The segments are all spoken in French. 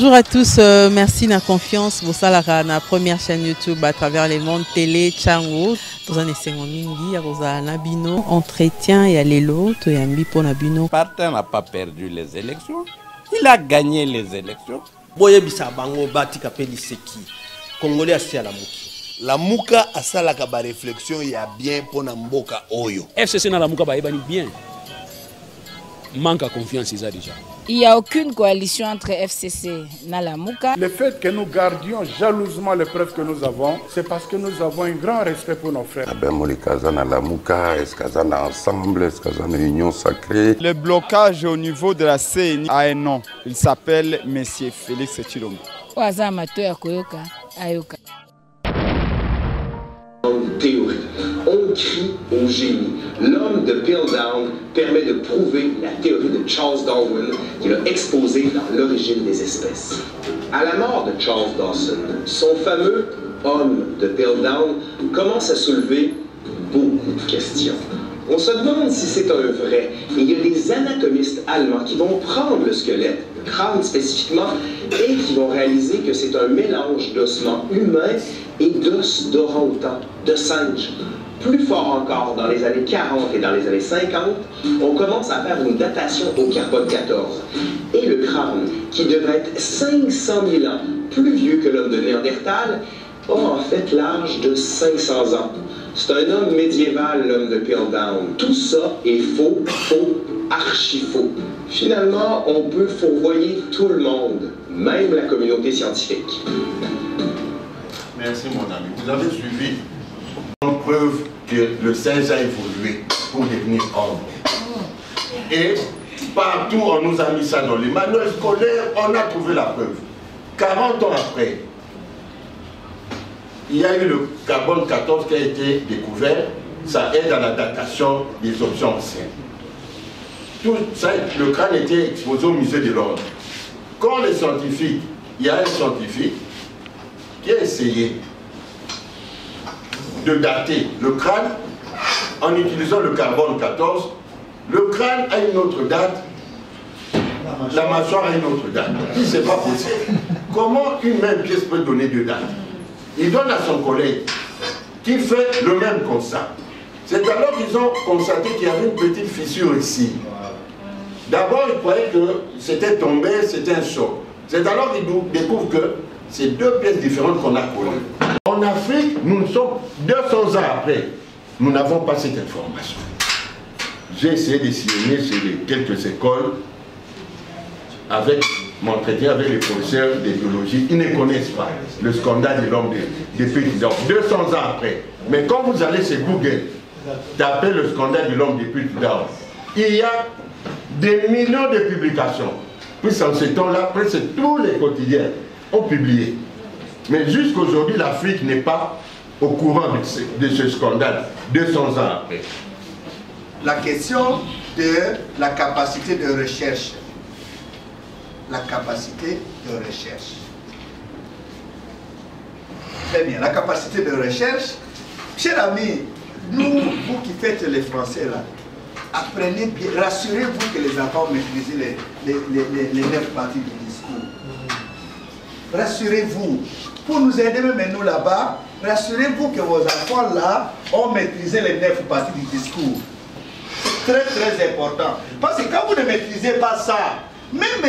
Bonjour à tous, merci de la confiance. Vous savez, la première chaîne YouTube à travers les mondes télé, Chango. Vous en essayez mingi, vous avez Nabino, entretien et Alelo, tu as mis pour Nabino. Martin n'a pas perdu les élections, il a gagné les élections. Boye bisa bango bati kapeli seki. Congolais assis à la mouki. La mouka a ça la kaba réflexion il y a bien pour Namboka Oyo. FCC na la mouka ba ebani bien. Manque à confiance déjà. Il n'y a aucune coalition entre FCC et Nalamuka. Le fait que nous gardions jalousement les preuves que nous avons, c'est parce que nous avons un grand respect pour nos frères. Ensemble, Union sacrée. Le blocage au niveau de la CNI a un nom. Il s'appelle Monsieur Félix Tshilombo. Théorie. On crie au génie. L'homme de Piltdown permet de prouver la théorie de Charles Darwin qu'il a exposée dans l'origine des espèces. À la mort de Charles Dawson, son fameux homme de Piltdown commence à soulever beaucoup de questions. On se demande si c'est un vrai. Et il y a des anatomistes allemands qui vont prendre le squelette, le crâne spécifiquement, et qui vont réaliser que c'est un mélange d'ossements humains et d'os d'orang-outan, de singe. Plus fort encore, dans les années 40 et dans les années 50, on commence à faire une datation au carbone 14. Et le crâne, qui devrait être 500 000 ans plus vieux que l'homme de Néandertal, a en fait l'âge de 500 ans. C'est un homme médiéval, l'homme de Piltdown. Tout ça est faux, faux, archi-faux. Finalement, on peut fourvoyer tout le monde, même la communauté scientifique. Merci mon ami. Vous avez suivi une preuve que le singe a évolué pour devenir homme. Et partout on nous a mis ça dans les manuels scolaires, on a trouvé la preuve. 40 ans après, il y a eu le carbone 14 qui a été découvert, ça aide à la datation des objets anciens. Tout ça, le crâne était exposé au musée de Londres. Quand les scientifiques, il y a un scientifique qui a essayé de dater le crâne en utilisant le carbone 14. Le crâne a une autre date, la mâchoire a une autre date. C'est pas possible. Comment une même pièce peut donner deux dates? Il donne à son collègue qui fait le même constat. C'est alors qu'ils ont constaté qu'il y avait une petite fissure ici. D'abord, ils croyaient que c'était tombé, c'était un choc. C'est alors qu'ils découvrent que c'est deux pièces différentes qu'on a collées. En Afrique, nous sommes 200 ans après. Nous n'avons pas cette information. J'ai essayé de sillonner sur quelques écoles avec mon entretien avec les professeurs de biologie. Ils ne connaissent pas le scandale de l'homme depuis 200 ans après. Mais quand vous allez sur Google, tapez le scandale de l'homme depuis il y a des millions de publications. Puis en ce temps-là, presque tous les quotidiens ont publié. Mais jusqu'aujourd'hui, l'Afrique n'est pas au courant de ce scandale, 200 ans après. La question de la capacité de recherche. La capacité de recherche. Très bien, la capacité de recherche. Chers amis, vous qui faites les Français là, apprenez bien, rassurez-vous que les enfants maîtrisent les 9 parties du discours. Rassurez-vous. Pour nous aider même nous là-bas, rassurez-vous que vos enfants là ont maîtrisé les 9 parties du discours. C'est très très important. Parce que quand vous ne maîtrisez pas ça, même,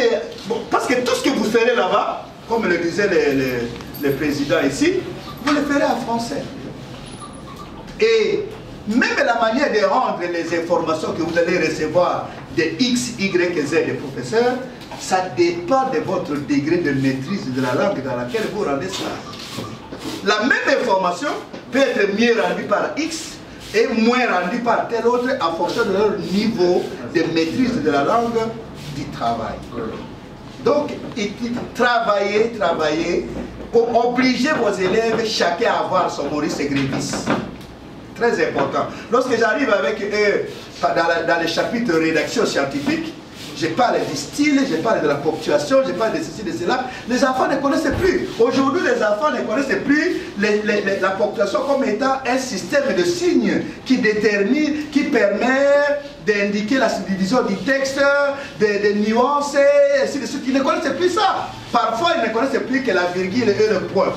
bon, parce que tout ce que vous ferez là-bas, comme le disait le président ici, vous le ferez en français. Et même la manière de rendre les informations que vous allez recevoir de X, Y et Z des professeurs, ça dépend de votre degré de maîtrise de la langue dans laquelle vous rendez ça. La même information peut être mieux rendue par X et moins rendue par tel autre en fonction de leur niveau de maîtrise de la langue du travail. Donc, travaillez pour obliger vos élèves chacun à avoir son Maurice Grévis. Très important. Lorsque j'arrive avec eux dans le chapitre rédaction scientifique, je parle du style, je parle de la ponctuation, je parle de ceci, de cela. Les enfants ne connaissent plus. Aujourd'hui, les enfants ne connaissent plus la ponctuation comme étant un système de signes qui détermine, qui permet d'indiquer la subdivision du texte, des nuances, et ainsi de suite. Ils ne connaissent plus ça. Parfois, ils ne connaissent plus que la virgule et le point.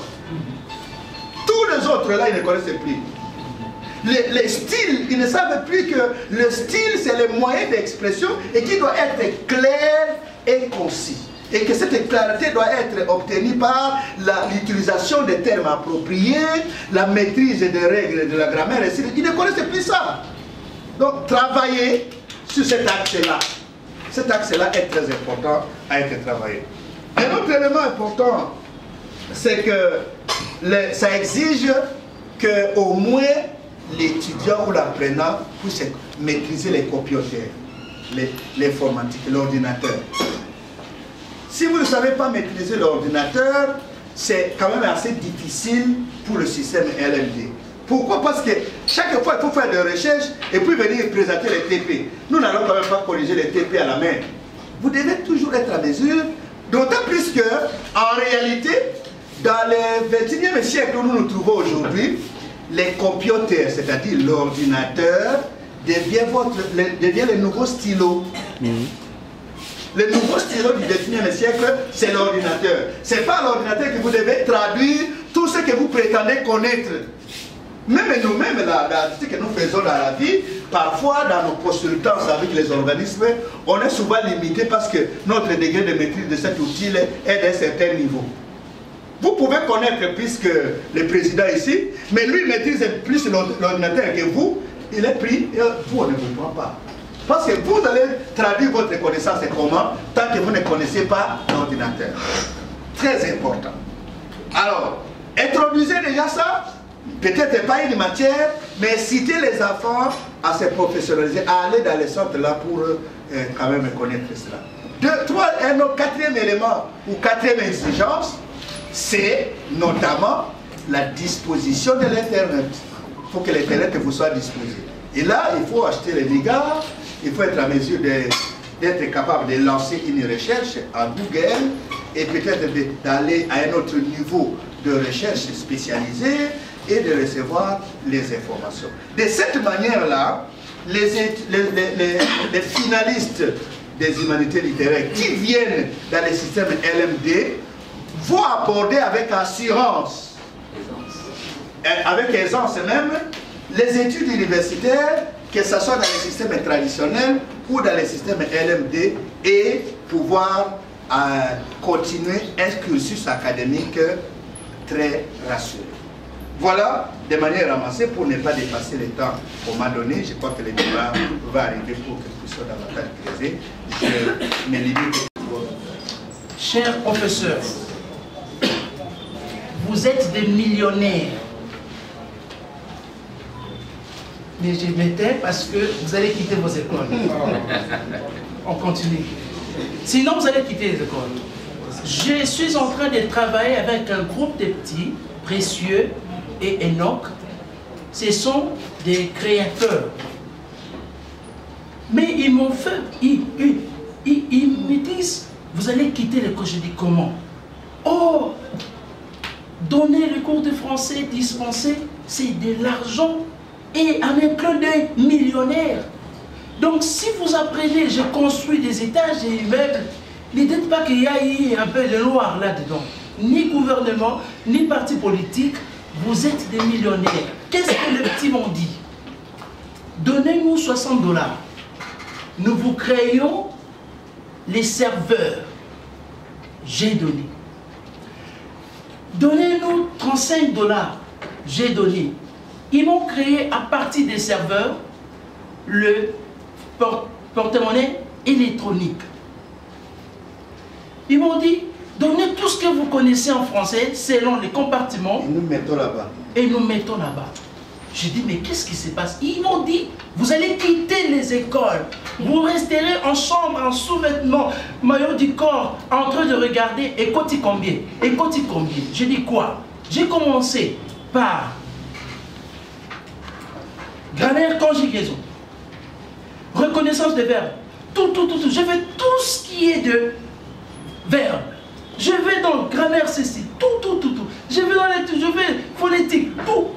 Tous les autres, là, ils ne connaissent plus. Les styles, ils ne savent plus que le style, c'est le moyen d'expression et qui doit être clair et concis. Et que cette clarté doit être obtenue par l'utilisation des termes appropriés, la maîtrise des règles de la grammaire, etc. Ils ne connaissent plus ça. Donc, travailler sur cet axe-là. Cet axe-là est très important à être travaillé. Un autre élément important, c'est que ça exige qu'au moins l'étudiant ou l'apprenant puisse maîtriser les computers, l'informatique, l'ordinateur. Si vous ne savez pas maîtriser l'ordinateur, c'est quand même assez difficile pour le système LMD. Pourquoi? Parce que chaque fois, il faut faire des recherches et puis venir présenter les TP. Nous n'allons quand même pas corriger les TP à la main. Vous devez toujours être à mesure, d'autant plus que, en réalité, dans le 21e siècle où nous nous trouvons aujourd'hui, les computers, c'est-à-dire l'ordinateur, devient le nouveau stylo. Le nouveau stylo du 21e siècle, c'est l'ordinateur. Ce n'est pas l'ordinateur que vous devez traduire tout ce que vous prétendez connaître. Même nous-mêmes, ce que nous faisons dans la vie, parfois dans nos consultances avec les organismes, on est souvent limité parce que notre degré de maîtrise de cet outil est d'un certain niveau. Vous pouvez connaître plus que le président ici, mais lui maîtrise plus l'ordinateur que vous, il est pris et vous, on ne vous prend pas. Parce que vous allez traduire votre connaissance comment, tant que vous ne connaissez pas l'ordinateur. Très important. Alors, introduisez déjà ça, peut-être pas une matière, mais citez les enfants à se professionnaliser, à aller dans les centres là pour quand même connaître cela. Un quatrième élément ou quatrième exigence, c'est notamment la disposition de l'Internet. Il faut que l'Internet vous soit disposé. Et là, il faut acheter les mégas, il faut être à mesure d'être capable de lancer une recherche à Google et peut-être d'aller à un autre niveau de recherche spécialisée et de recevoir les informations. De cette manière-là, les finalistes des humanités littéraires qui viennent dans le système LMD vont aborder avec assurance, avec aisance même, les études universitaires, que ce soit dans les systèmes traditionnels ou dans les systèmes LMD, et pouvoir continuer un cursus académique très rassuré. Voilà, de manière ramassée, pour ne pas dépasser le temps qu'on m'a donné, je crois que le débat va arriver pour que tout soit davantage creuser. Je me limite. Chers professeurs, vous êtes des millionnaires. Mais je m'étais parce que vous allez quitter vos écoles. On continue. Sinon, vous allez quitter les écoles. Je suis en train de travailler avec un groupe de petits, Précieux et Enoch. Ce sont des créateurs. Mais ils m'ont fait... Ils me disent, vous allez quitter l'école. Je dis, comment? Oh, donner le cours de français dispensé, c'est de l'argent. Et en un clin d'œil millionnaire. Donc si vous apprenez, je construis des étages et immeubles, ne dites pas qu'il y a eu un peu de noir là-dedans. Ni gouvernement, ni parti politique, vous êtes des millionnaires. Qu'est-ce que les petits m'ont dit? Donnez-nous 60 $. Nous vous créons les serveurs. J'ai donné. Donnez-nous 35 $. J'ai donné. Ils m'ont créé à partir des serveurs le porte-monnaie électronique. Ils m'ont dit, donnez tout ce que vous connaissez en français selon les compartiments. Et nous mettons là-bas. Et nous mettons là-bas. J'ai dit, mais qu'est-ce qui se passe? Ils m'ont dit, vous allez quitter les écoles. Vous resterez en chambre, en sous-vêtements, maillot du corps, en train de regarder écoute combien. Écoute combien. J'ai dit quoi? J'ai commencé par grammaire, conjugaison, reconnaissance des verbes, tout. Je fais tout ce qui est de verbe. Je vais dans le grammaire CC, tout. Je vais dans les, je vais phonétique, tout.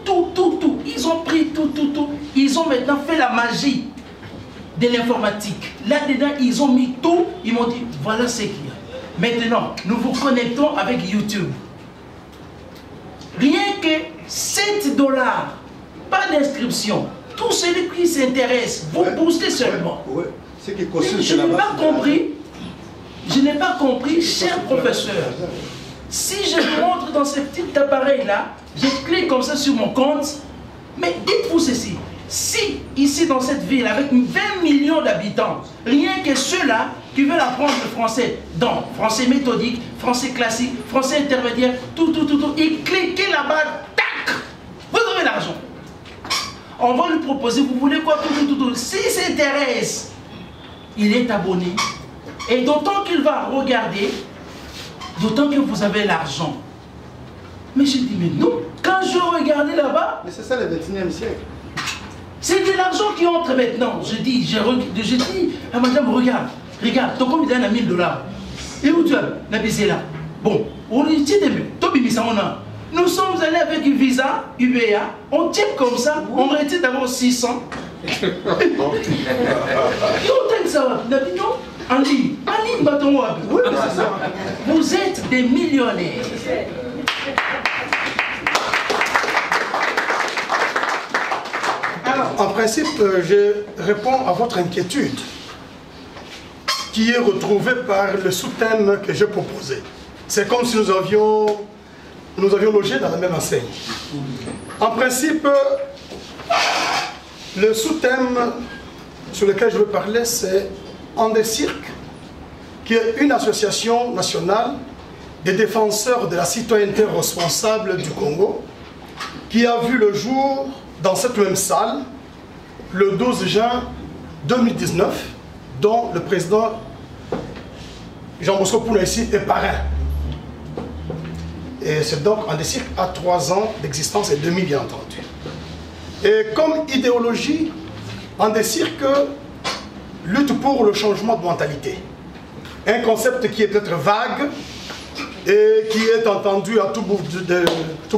Ils ont pris tout. Ils ont maintenant fait la magie de l'informatique. Là-dedans, ils ont mis tout. Ils m'ont dit, voilà ce qu'il y a. Maintenant, nous vous connectons avec YouTube. Rien que 7 $, pas d'inscription. Tout celui qui s'intéresse, vous boostez seulement. Je n'ai pas compris, cher professeur. Si je rentre dans ce petit appareil-là, je clique comme ça sur mon compte, mais dites-vous ceci, si ici dans cette ville, avec 20 millions d'habitants, rien que ceux-là qui veulent apprendre le français, donc français méthodique, français classique, français intermédiaire, tout, et cliquez là-bas, tac, vous avez l'argent. On va lui proposer, vous voulez quoi, tout. S'il s'intéresse, il est abonné. Et d'autant qu'il va regarder, d'autant que vous avez l'argent. Mais je dis, mais non, quand je regardais là-bas... Mais c'est ça le 21e siècle. C'est de l'argent qui entre maintenant. Je dis à madame, regarde, ton compte il a 1000 $. Et où tu as baisé là? Bon, nous sommes allés avec Visa, UBA, on type comme ça, on retire d'abord 600. Et on t'a ça, on a dit non. En ligne, bâton. Oui, c'est ça. Vous êtes des millionnaires. Alors, en principe, je réponds à votre inquiétude qui est retrouvée par le sous-thème que j'ai proposé. C'est comme si nous avions logé dans la même enseigne. En principe, le sous-thème sur lequel je veux parler, c'est Andecirque, qui est une association nationale des défenseurs de la citoyenneté responsable du Congo, qui a vu le jour dans cette même salle le 12 juin 2019, dont le président Jean-Bosco Pounaïsi est parrain. Et c'est donc Andecirque a 3 ans d'existence et demi, bien entendu. Et comme idéologie, Andecirque lutte pour le changement de mentalité. Un concept qui est peut-être vague et qui est entendu à tout bout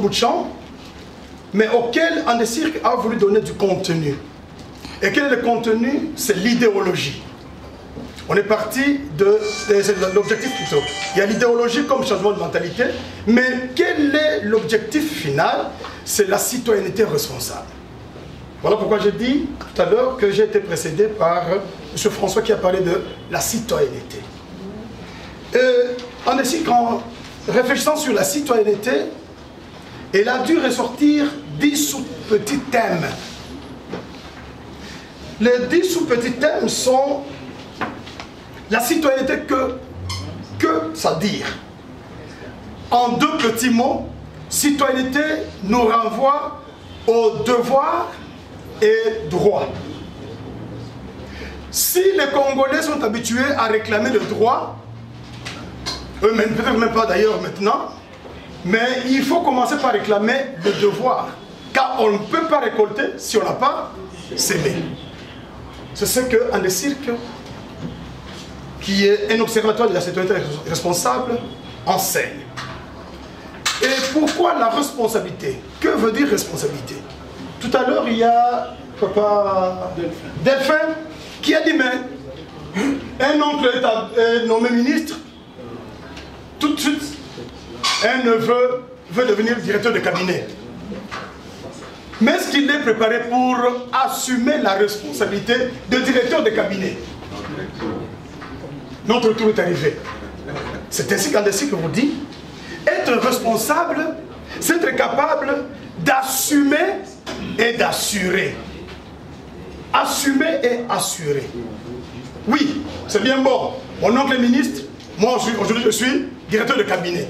de champ, mais auquel Andecirque a voulu donner du contenu. Et quel est le contenu? C'est l'idéologie. On est parti de l'objectif plutôt. Il y a l'idéologie comme changement de mentalité, mais quel est l'objectif final? C'est la citoyenneté responsable. Voilà pourquoi j'ai dit tout à l'heure que j'ai été précédé par M. François qui a parlé de la citoyenneté. En réfléchissant sur la citoyenneté, il a dû ressortir 10 sous-petits thèmes. Les 10 sous-petits thèmes sont la citoyenneté que ça dire. En 2 petits mots, citoyenneté nous renvoie aux devoirs et droits. Si les Congolais sont habitués à réclamer le droit, eux-mêmes, peut-être même pas d'ailleurs maintenant, mais il faut commencer par réclamer le devoir. Car on ne peut pas récolter si on n'a pas semé. C'est ce que Andecirque, qui est un observatoire de la citoyenneté responsable, enseigne. Et pourquoi la responsabilité? Que veut dire responsabilité? Tout à l'heure, il y a papa Delphin qui a dit, mais un oncle est nommé ministre, tout de suite, un neveu veut devenir directeur de cabinet. Mais est-ce qu'il est préparé pour assumer la responsabilité de directeur de cabinet? Notre tour est arrivé. C'est ainsi qu'Andecirque vous dit, être responsable, c'est être capable d'assumer et d'assurer. Assumer et assurer. Oui, c'est bien bon. Mon oncle est ministre, moi aujourd'hui je suis directeur de cabinet.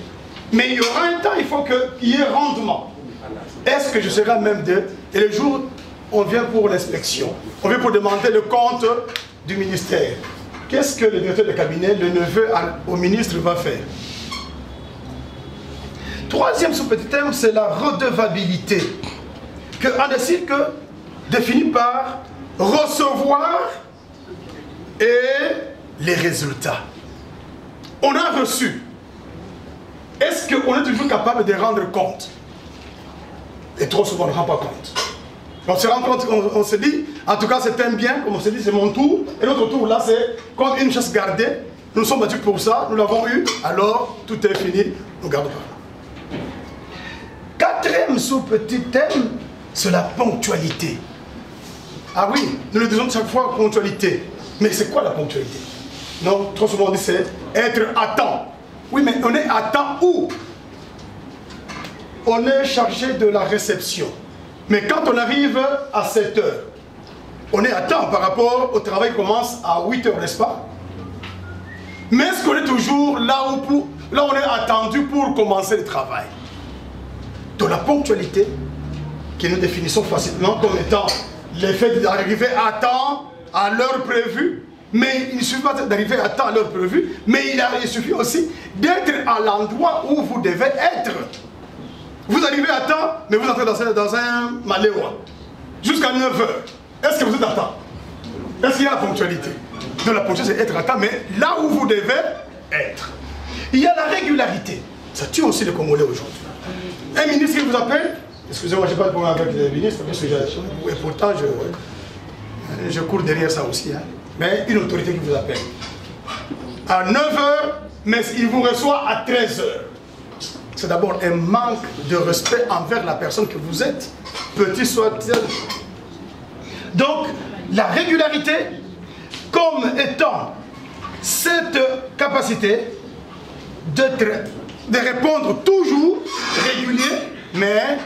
Mais il y aura un temps, il faut qu'il y ait rendement. Est-ce que je serai à même de... Et le jour, on vient pour l'inspection. On vient pour demander le compte du ministère. Qu'est-ce que le directeur de cabinet, le neveu au ministre, va faire? Troisième sous-petit thème, c'est la redevabilité. Que Andecirque définit par recevoir et les résultats. On a reçu. Est-ce qu'on est toujours capable de rendre compte? Et trop souvent, on ne rend pas compte. On se rend compte, on se dit, en tout cas c'est un bien, comme on se dit, c'est mon tour. Et notre tour là, c'est comme une chasse gardée. Nous sommes battus pour ça, nous l'avons eu, alors tout est fini, nous gardons pas. Quatrième sous-petit thème, c'est la ponctualité. Ah oui, nous le disons chaque fois, ponctualité. Mais c'est quoi la ponctualité? Non, trop souvent on dit c'est être à temps. Oui, mais on est à temps où? On est chargé de la réception. Mais quand on arrive à 7 heures, on est à temps par rapport au travail qui commence à 8 heures, n'est-ce pas? Mais est-ce qu'on est toujours là où on est attendu pour commencer le travail? De la ponctualité, que nous définissons facilement comme étant l'effet d'arriver à temps, à l'heure prévue. Mais il ne suffit pas d'arriver à temps, à l'heure prévue, mais il suffit aussi d'être à l'endroit où vous devez être. Vous arrivez à temps, mais vous entrez dans un maléwa. Jusqu'à 9 heures. Est-ce que vous êtes à temps? Est-ce qu'il y a la ponctualité? Donc la ponctualité, c'est être à temps, mais là où vous devez être. Il y a la régularité. Ça tue aussi les Congolais aujourd'hui. Un ministre qui vous appelle, excusez-moi, je n'ai pas de problème avec les ministres, parce que et pourtant je cours derrière ça aussi. Hein. Mais une autorité qui vous appelle. À 9 heures, mais il vous reçoit à 13 heures. C'est d'abord un manque de respect envers la personne que vous êtes, petit soit-elle. Donc, la régularité, comme étant cette capacité de répondre toujours régulier, mais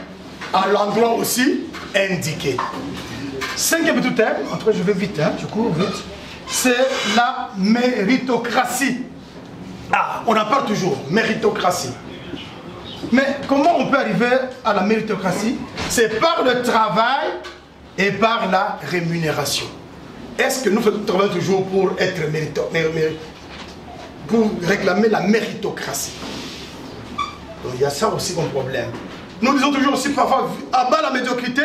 à l'endroit aussi indiqué. Cinquième tout thème, en tout cas je vais vite, hein, je cours vite, c'est la méritocratie. Ah, on en parle toujours, méritocratie. Mais comment on peut arriver à la méritocratie? C'est par le travail et par la rémunération. Est-ce que nous travaillons toujours pour être pour réclamer la méritocratie? Donc il y a ça aussi comme problème. Nous disons toujours aussi parfois, à bas la médiocrité,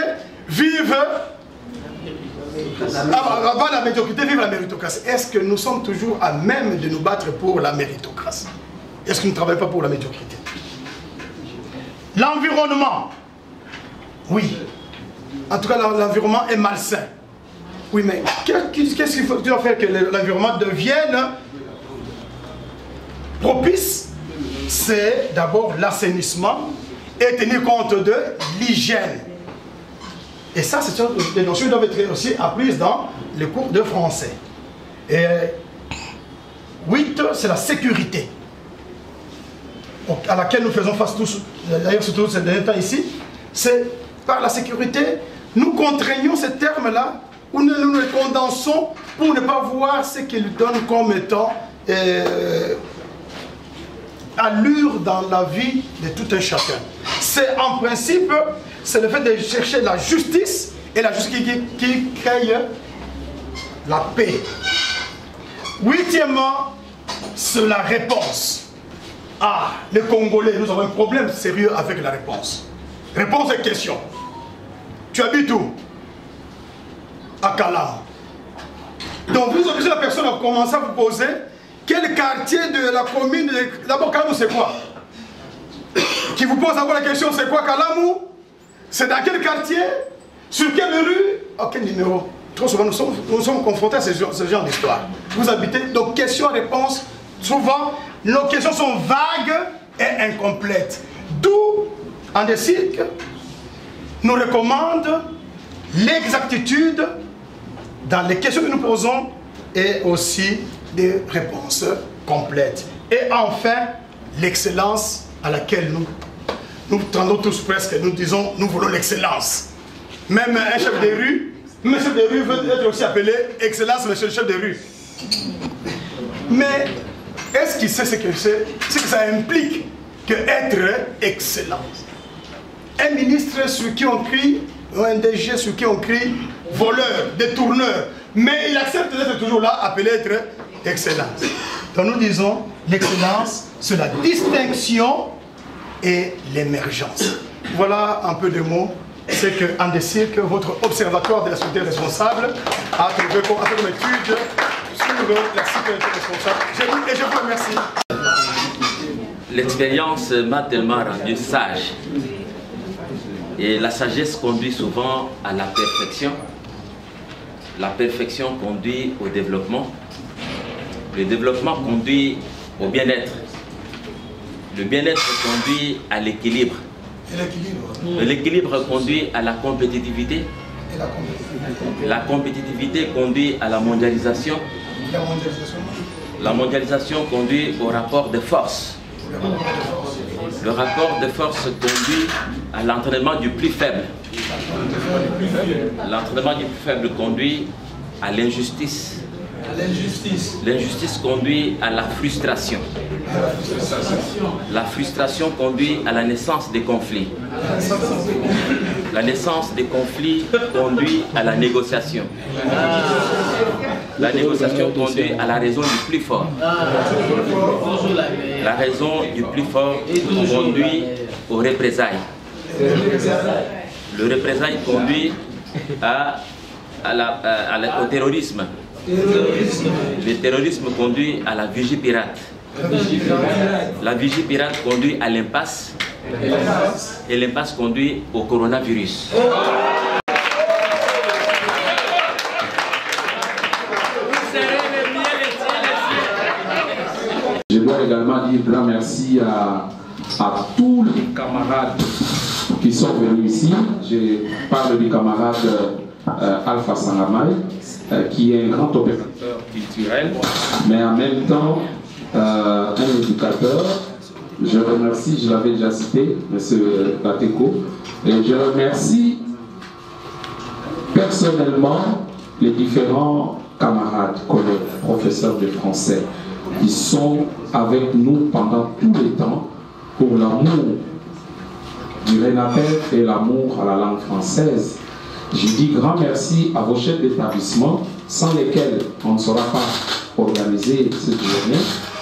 vive la médiocrité, vive la méritocratie. Est-ce que nous sommes toujours à même de nous battre pour la méritocratie? Est-ce que nous ne travaillons pas pour la médiocrité? L'environnement. Oui. En tout cas, l'environnement est malsain. Oui, mais qu'est-ce qu'il faut faire que l'environnement devienne propice? C'est d'abord l'assainissement et tenir compte de l'hygiène. Et ça, c'est des notions qui doivent être aussi apprises dans les cours de français. Et 8, c'est la sécurité, à laquelle nous faisons face tous, d'ailleurs surtout ces derniers temps ici. C'est par la sécurité, nous contraignons ces termes-là, ou nous les condensons pour ne pas voir ce qu'ils donnent comme étant allure dans la vie de tout un chacun. C'est en principe, c'est le fait de chercher la justice, et la justice qui crée la paix. Huitièmement, c'est la réponse. Ah, les Congolais, nous avons un problème sérieux avec la réponse. Réponse et question. Tu habites où? À Kalam. Donc vous obligez la personne à commencer à vous poser quel quartier de la commune. D'abord, Kalamou, c'est quoi? Qui vous pose d'abord la question, c'est quoi Kalamou? C'est dans quel quartier? Sur quelle rue? À quel numéro? Trop souvent, nous sommes confrontés à ce genre d'histoire. Vous habitez, donc question-réponse, souvent, nos questions sont vagues et incomplètes. D'où, en DECIRC, nous recommande l'exactitude dans les questions que nous posons et aussi des réponses complètes. Et enfin, l'excellence à laquelle nous tendons tous presque, nous disons, nous voulons l'excellence. Même un chef de rue, veut être aussi appelé excellence, monsieur le chef de rue. Mais est-ce qu'il sait ce que ça implique que être excellent? Un ministre sur qui on crie, ou un DG sur qui on crie voleur, détourneur, mais il accepte d'être toujours là, appelé être excellence. Donc nous disons, l'excellence, c'est la distinction et l'émergence. Voilà un peu de mots. C'est qu'en DECIRC, votre observatoire de la société responsable a trouvé comme étude la sécurité responsable. Et je vous remercie. L'expérience m'a tellement rendu sage. Et la sagesse conduit souvent à la perfection. La perfection conduit au développement. Le développement conduit au bien-être. Le bien-être conduit à l'équilibre. L'équilibre conduit à la compétitivité. La compétitivité conduit à la mondialisation. La mondialisation conduit au rapport de force. Le rapport de force conduit à l'entraînement du plus faible. L'entraînement du plus faible conduit à l'injustice. L'injustice conduit à la frustration. La frustration conduit à la naissance des conflits. La naissance des conflits conduit à la négociation. La négociation conduit à la raison du plus fort. La raison du plus fort conduit aux représailles. Le représailles conduit au terrorisme. Le terrorisme conduit à la vigie pirate. La vigie pirate conduit à l'impasse. Et l'impasse conduit au coronavirus. Je dois également dire grand merci à tous les camarades qui sont venus ici. Je parle du camarade Alpha Sangamay, qui est un grand opérateur culturel, mais en même temps un éducateur. Je remercie, je l'avais déjà cité, M. Bateko, et je remercie personnellement les différents camarades, collègues, professeurs de français qui sont avec nous pendant tout le temps pour l'amour du RENAPEF et l'amour à la langue française. Je dis grand merci à vos chefs d'établissement sans lesquels on ne saura pas organiser cette journée,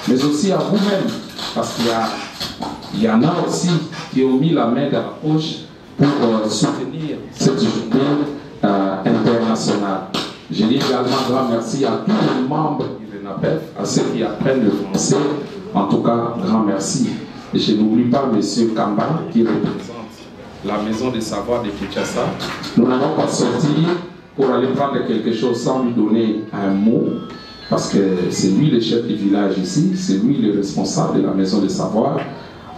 mais aussi à vous-même, parce qu'il y en a aussi qui ont mis la main dans la poche pour soutenir cette journée internationale. Je dis également grand merci à tous les membres du RENAPEF, à ceux qui apprennent le français. En tout cas, grand merci. Et je n'oublie pas M. Kamba qui représente la maison des savoirs de Kinshasa. Nous n'allons pas sortir pour aller prendre quelque chose sans lui donner un mot, parce que c'est lui le chef du village ici, c'est lui le responsable de la maison des savoirs.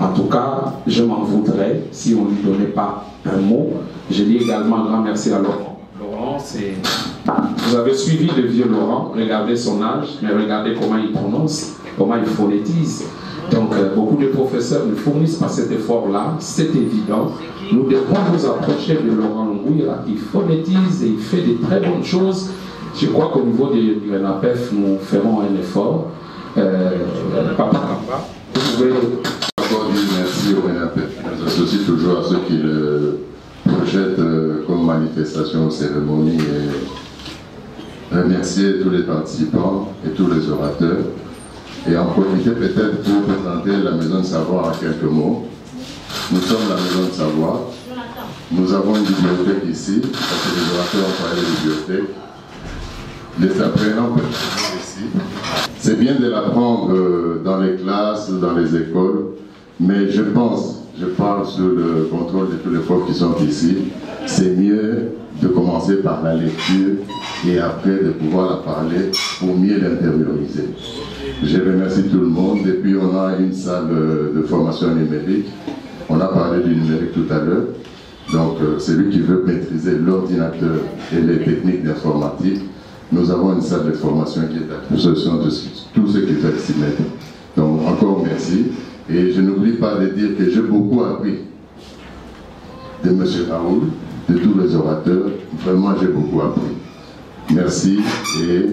En tout cas, je m'en voudrais si on ne lui donnait pas un mot. Je dis également un grand merci à Laurent. Laurent, vous avez suivi le vieux Laurent, regardez son âge, mais regardez comment il prononce, comment il phonétise. Donc, beaucoup de professeurs ne fournissent pas cet effort-là, c'est évident. Nous devons nous approcher de Laurent Ngouira qui phonétise et il fait de très bonnes choses. Je crois qu'au niveau du RENAPEF, nous ferons un effort. Papa Kamba, vous pouvez... Encore dire merci au RENAPEF. Je m'associe toujours à ceux qui le projettent comme manifestation, cérémonie, et remercier tous les participants et tous les orateurs. Et en profiter peut-être pour présenter la Maison de Savoir en quelques mots. Nous sommes la Maison de Savoir. Nous avons une bibliothèque ici, parce que les orateurs ont parlé de bibliothèque. Les apprenants peuvent venir ici. C'est bien de l'apprendre dans les classes, dans les écoles, mais je parle sous le contrôle de tous les profs qui sont ici, c'est mieux de commencer par la lecture et après de pouvoir la parler pour mieux l'intérioriser. Je remercie tout le monde. Et puis on a une salle de formation numérique. On a parlé du numérique tout à l'heure. Donc celui qui veut maîtriser l'ordinateur et les techniques d'informatique, nous avons une salle de formation qui est à disposition de tous ceux qui veulent s'y mettre. Donc encore merci. Et je n'oublie pas de dire que j'ai beaucoup appris de M. Raoul, de tous les orateurs. Vraiment, j'ai beaucoup appris. Merci et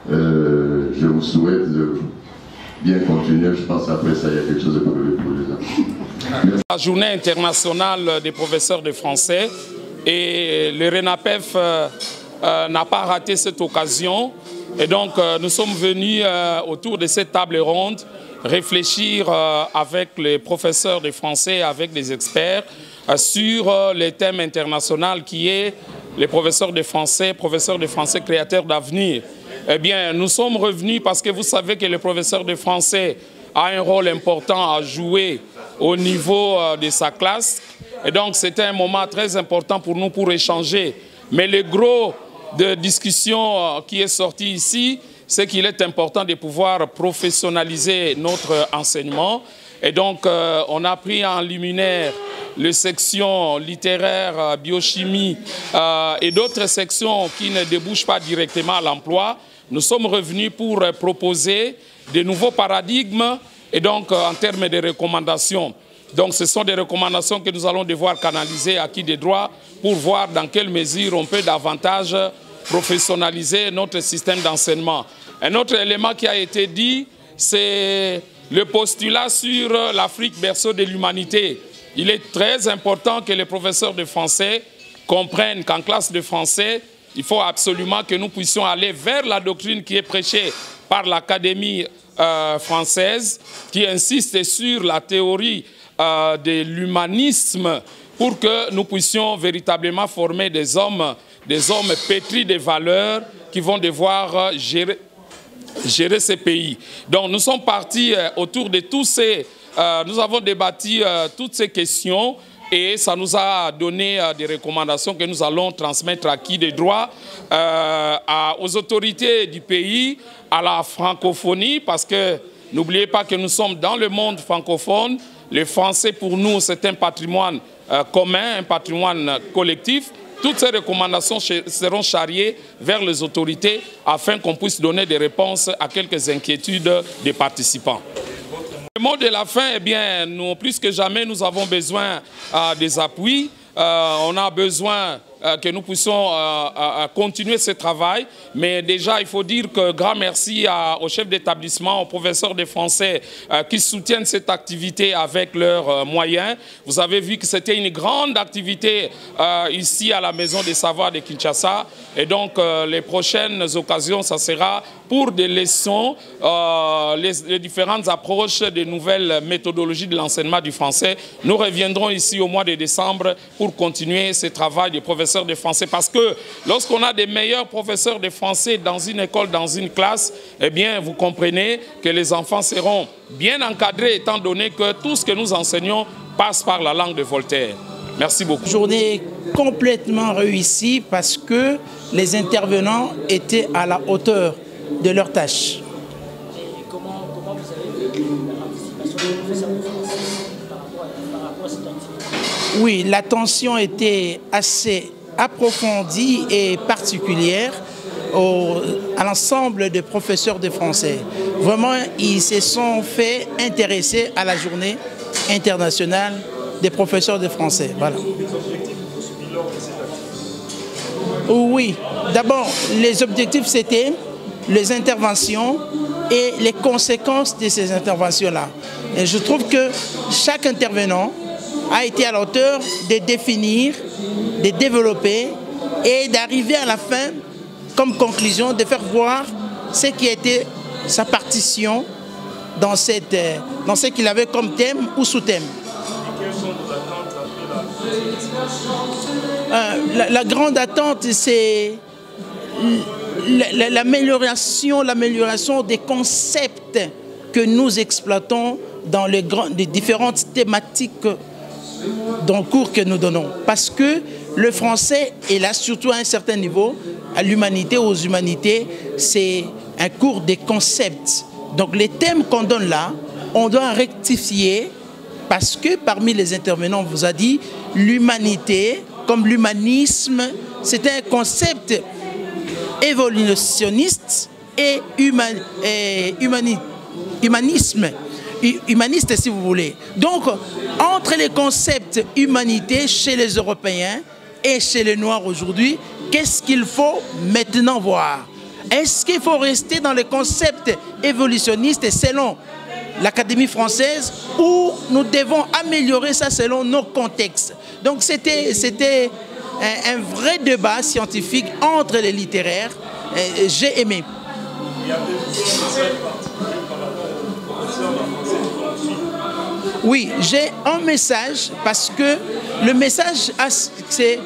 je vous souhaite de bien continuer. Je pense qu'après ça, il y a quelque chose de prévu pour les gens. La journée internationale des professeurs de français et le RENAPEF n'a pas raté cette occasion. Et donc, nous sommes venus autour de cette table ronde réfléchir avec les professeurs de français, avec les experts, sur le thème international qui est les professeurs de français créateurs d'avenir. Eh bien, nous sommes revenus parce que vous savez que le professeur de français a un rôle important à jouer au niveau de sa classe. Et donc, c'était un moment très important pour nous pour échanger. Mais le gros de discussion qui est sorti ici, c'est qu'il est important de pouvoir professionnaliser notre enseignement. Et donc, on a pris en luminaire les sections littéraires, biochimie et d'autres sections qui ne débouchent pas directement à l'emploi. Nous sommes revenus pour proposer de nouveaux paradigmes et donc en termes de recommandations. Donc ce sont des recommandations que nous allons devoir canaliser à qui des droits pour voir dans quelle mesure on peut davantage professionnaliser notre système d'enseignement. Un autre élément qui a été dit, c'est le postulat sur l'Afrique berceau de l'humanité. Il est très important que les professeurs de français comprennent qu'en classe de français, il faut absolument que nous puissions aller vers la doctrine qui est prêchée par l'Académie française, qui insiste sur la théorie de l'humanisme pour que nous puissions véritablement former des hommes pétris de valeurs qui vont devoir gérer ces pays. Donc nous sommes partis autour de tous ces... nous avons débattu toutes ces questions et ça nous a donné des recommandations que nous allons transmettre à qui des droits, aux autorités du pays, à la francophonie, parce que n'oubliez pas que nous sommes dans le monde francophone. Le français pour nous c'est un patrimoine commun, un patrimoine collectif. Toutes ces recommandations seront charriées vers les autorités afin qu'on puisse donner des réponses à quelques inquiétudes des participants. Le mot de la fin, eh bien, nous, plus que jamais, nous avons besoin des appuis. On a besoin que nous puissions continuer ce travail. Mais déjà, il faut dire que grand merci au chef d'établissement, aux professeurs de français qui soutiennent cette activité avec leurs moyens. Vous avez vu que c'était une grande activité ici à la Maison des Savoirs de Kinshasa. Et donc, les prochaines occasions, ça sera pour des leçons, les différentes approches des nouvelles méthodologies de l'enseignement du français. Nous reviendrons ici au mois de décembre pour continuer ce travail des professeurs de français. Parce que lorsqu'on a des meilleurs professeurs de français dans une école, dans une classe, eh bien, vous comprenez que les enfants seront bien encadrés étant donné que tout ce que nous enseignons passe par la langue de Voltaire. Merci beaucoup. Journée complètement réussie parce que les intervenants étaient à la hauteur de leur tâche. Et comment vous avez vécu la participation des professeurs de français par rapport à cette activité? Oui, l'attention était assez approfondie et particulière à l'ensemble des professeurs de français. Vraiment, ils se sont fait intéresser à la journée internationale des professeurs de français. Voilà. Oui, d'abord, les objectifs, c'était les interventions et les conséquences de ces interventions-là. Et je trouve que chaque intervenant a été à la hauteur de définir, de développer et d'arriver à la fin, comme conclusion, de faire voir ce qui était sa partition dans ce qu'il avait comme thème ou sous-thème. La grande attente, c'est l'amélioration des concepts que nous exploitons dans les différentes thématiques dans le cours que nous donnons. Parce que le français est là, surtout à un certain niveau, à l'humanité, aux humanités, c'est un cours des concepts. Donc les thèmes qu'on donne là, on doit rectifier parce que parmi les intervenants, on vous a dit, l'humanité, comme l'humanisme, c'est un concept évolutionniste et humaniste si vous voulez. Donc, entre les concepts humanité chez les Européens et chez les Noirs aujourd'hui, qu'est-ce qu'il faut maintenant voir? Est-ce qu'il faut rester dans les concepts évolutionnistes selon l'Académie française ou nous devons améliorer ça selon nos contextes? Donc c'était un vrai débat scientifique entre les littéraires. J'ai aimé. Oui, j'ai un message parce que le message, c'est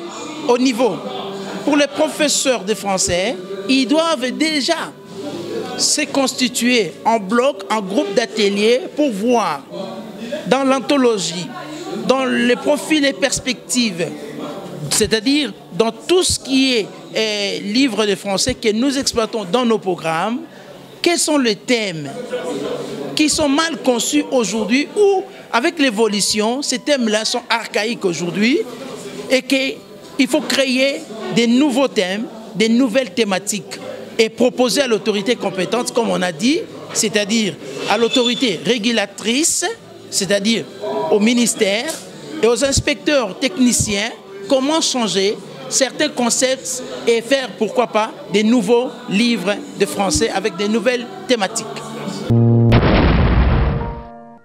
au niveau. Pour les professeurs de français, ils doivent déjà s'est constitué en bloc, en groupe d'ateliers pour voir dans l'anthologie, dans les profils et perspectives, c'est-à-dire dans tout ce qui est livre de français que nous exploitons dans nos programmes, quels sont les thèmes qui sont mal conçus aujourd'hui ou avec l'évolution, ces thèmes-là sont archaïques aujourd'hui et qu'il faut créer des nouveaux thèmes, des nouvelles thématiques et proposer à l'autorité compétente, comme on a dit, c'est-à-dire à l'autorité régulatrice, c'est-à-dire au ministère et aux inspecteurs techniciens, comment changer certains concepts et faire, pourquoi pas, des nouveaux livres de français avec des nouvelles thématiques.